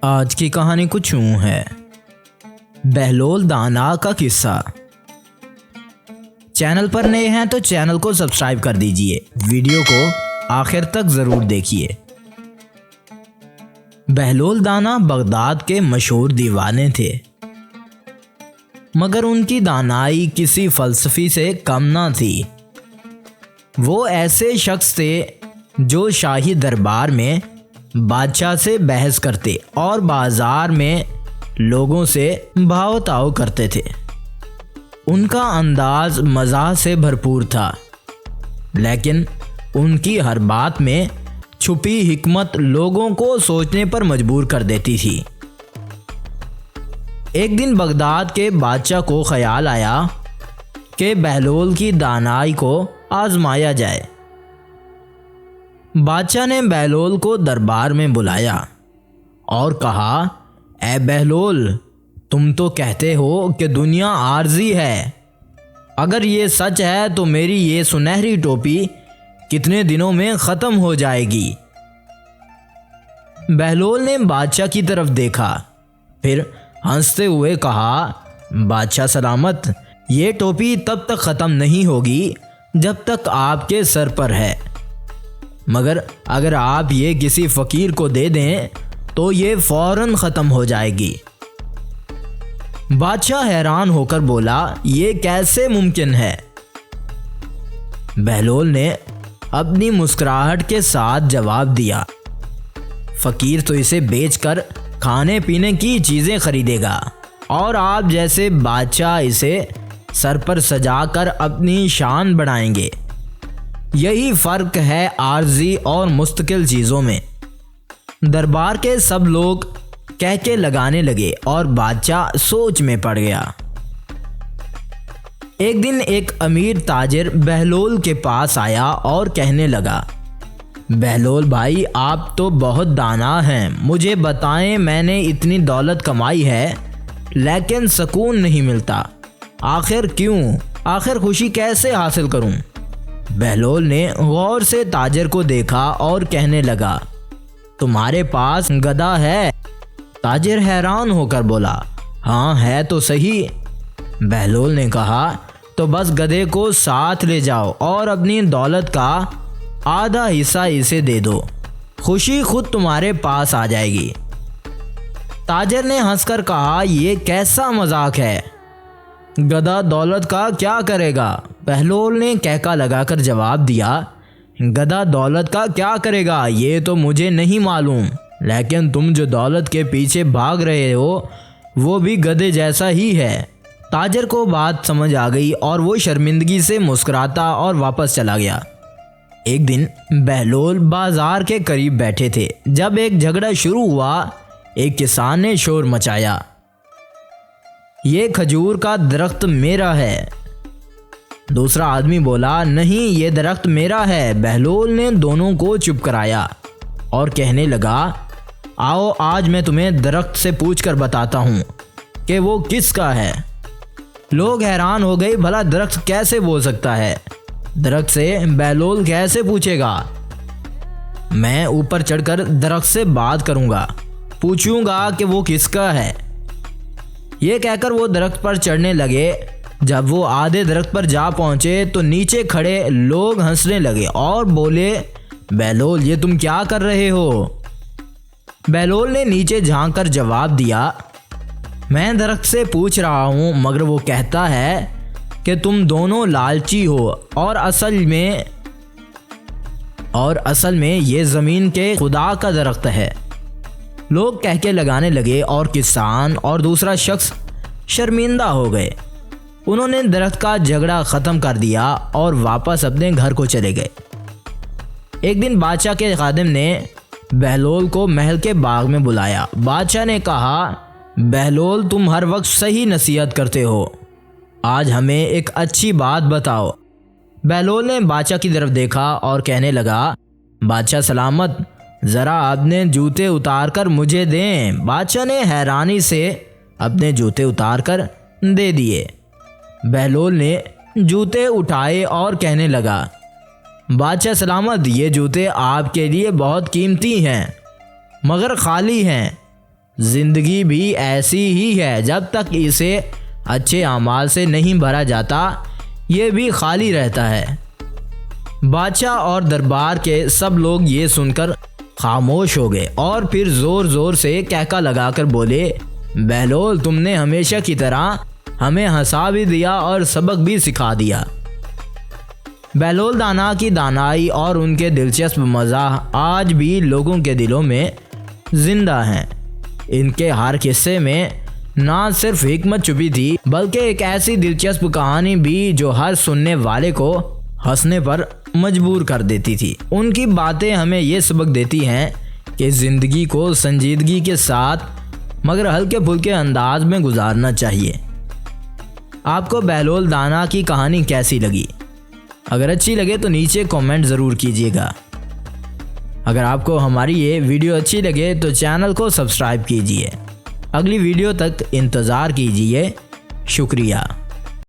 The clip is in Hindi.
आज की कहानी कुछ यूं है। बहलोल दाना का किस्सा। चैनल पर नए हैं तो चैनल को सब्सक्राइब कर दीजिए। वीडियो को आखिर तक ज़रूर देखिए। बहलोल दाना बगदाद के मशहूर दीवाने थे, मगर उनकी दानाई किसी फ़लसफ़ी से कम ना थी। वो ऐसे शख्स थे जो शाही दरबार में बादशाह से बहस करते और बाजार में लोगों से भाव ताव करते थे। उनका अंदाज मज़ाह से भरपूर था, लेकिन उनकी हर बात में छुपी हिकमत लोगों को सोचने पर मजबूर कर देती थी। एक दिन बगदाद के बादशाह को ख्याल आया कि बहलोल की दानाई को आजमाया जाए। बादशाह ने बहलोल को दरबार में बुलाया और कहा, ए बहलोल, तुम तो कहते हो कि दुनिया आर्जी है। अगर ये सच है तो मेरी ये सुनहरी टोपी कितने दिनों में ख़त्म हो जाएगी। बहलोल ने बादशाह की तरफ देखा, फिर हंसते हुए कहा, बादशाह सलामत, ये टोपी तब तक ख़त्म नहीं होगी जब तक आपके सर पर है, मगर अगर आप ये किसी फ़कीर को दे दें तो ये फ़ौरन ख़त्म हो जाएगी। बादशाह हैरान होकर बोला, ये कैसे मुमकिन है? बहलोल ने अपनी मुस्कुराहट के साथ जवाब दिया, फ़कीर तो इसे बेचकर खाने पीने की चीज़ें खरीदेगा और आप जैसे बादशाह इसे सर पर सजाकर अपनी शान बढ़ाएंगे। यही फ़र्क है आर्जी और मुस्तकिल चीज़ों में। दरबार के सब लोग कह के लगाने लगे और बादशाह सोच में पड़ गया। एक दिन एक अमीर ताजिर बहलोल के पास आया और कहने लगा, बहलोल भाई, आप तो बहुत दाना हैं। मुझे बताएं, मैंने इतनी दौलत कमाई है लेकिन सुकून नहीं मिलता। आखिर क्यों? आखिर खुशी कैसे हासिल करूं? बहलोल ने गौर से ताजिर को देखा और कहने लगा, तुम्हारे पास गधा है? ताजिर हैरान होकर बोला, हाँ है तो सही। बहलोल ने कहा, तो बस गधे को साथ ले जाओ और अपनी दौलत का आधा हिस्सा इसे दे दो, खुशी खुद तुम्हारे पास आ जाएगी। ताजिर ने हंसकर कहा, ये कैसा मजाक है? गधा दौलत का क्या करेगा? बहलोल ने कहका लगाकर जवाब दिया, गधा दौलत का क्या करेगा ये तो मुझे नहीं मालूम, लेकिन तुम जो दौलत के पीछे भाग रहे हो वो भी गधे जैसा ही है। ताजिर को बात समझ आ गई और वो शर्मिंदगी से मुस्कुराता और वापस चला गया। एक दिन बहलोल बाजार के करीब बैठे थे जब एक झगड़ा शुरू हुआ। एक किसान ने शोर मचाया, ये खजूर का दरख्त मेरा है। दूसरा आदमी बोला, नहीं, ये दरख्त मेरा है। बहलोल ने दोनों को चुप कराया और कहने लगा, आओ आज मैं तुम्हें दरख्त से पूछकर बताता हूँ कि वो किसका है। लोग हैरान हो गए, भला दरख्त कैसे बोल सकता है? दरख्त से बहलोल कैसे पूछेगा? मैं ऊपर चढ़कर दरख्त से बात करूँगा, पूछूंगा कि वो किसका है। ये कहकर वो दरख्त पर चढ़ने लगे। जब वो आधे दरख्त पर जा पहुंचे तो नीचे खड़े लोग हंसने लगे और बोले, बहलोल, ये तुम क्या कर रहे हो? बहलोल ने नीचे झांक कर जवाब दिया, मैं दरख्त से पूछ रहा हूँ, मगर वो कहता है कि तुम दोनों लालची हो और असल में ये ज़मीन के खुदा का दरख्त है। लोग कह के लगाने लगे और किसान और दूसरा शख्स शर्मिंदा हो गए। उन्होंने दरख्त का झगड़ा ख़त्म कर दिया और वापस अपने घर को चले गए। एक दिन बादशाह के खादिम ने बहलोल को महल के बाग में बुलाया। बादशाह ने कहा, बहलोल, तुम हर वक्त सही नसीहत करते हो, आज हमें एक अच्छी बात बताओ। बहलोल ने बादशाह की तरफ देखा और कहने लगा, बादशाह सलामत, ज़रा अपने जूते उतार कर मुझे दें। बादशाह ने हैरानी से अपने जूते उतार कर दे दिए। बहलोल ने जूते उठाए और कहने लगा, बादशाह सलामत, ये जूते आपके लिए बहुत कीमती हैं, मगर खाली हैं। जिंदगी भी ऐसी ही है, जब तक इसे अच्छे अमाल से नहीं भरा जाता ये भी खाली रहता है। बादशाह और दरबार के सब लोग ये सुनकर खामोश हो गए और फिर ज़ोर ज़ोर से कहका लगाकर बोले, बहलोल, तुमने हमेशा की तरह हमें हंसा भी दिया और सबक भी सिखा दिया। बहलोल दाना की दानाई और उनके दिलचस्प मज़ाक आज भी लोगों के दिलों में ज़िंदा हैं। इनके हर किस्से में ना सिर्फ हिकमत छुपी थी, बल्कि एक ऐसी दिलचस्प कहानी भी जो हर सुनने वाले को हंसने पर मजबूर कर देती थी। उनकी बातें हमें ये सबक देती हैं कि ज़िंदगी को संजीदगी के साथ मगर हल्के फुल्के अंदाज में गुजारना चाहिए। आपको बहलोल दाना की कहानी कैसी लगी? अगर अच्छी लगे तो नीचे कमेंट ज़रूर कीजिएगा। अगर आपको हमारी ये वीडियो अच्छी लगे तो चैनल को सब्सक्राइब कीजिए। अगली वीडियो तक इंतज़ार कीजिए। शुक्रिया।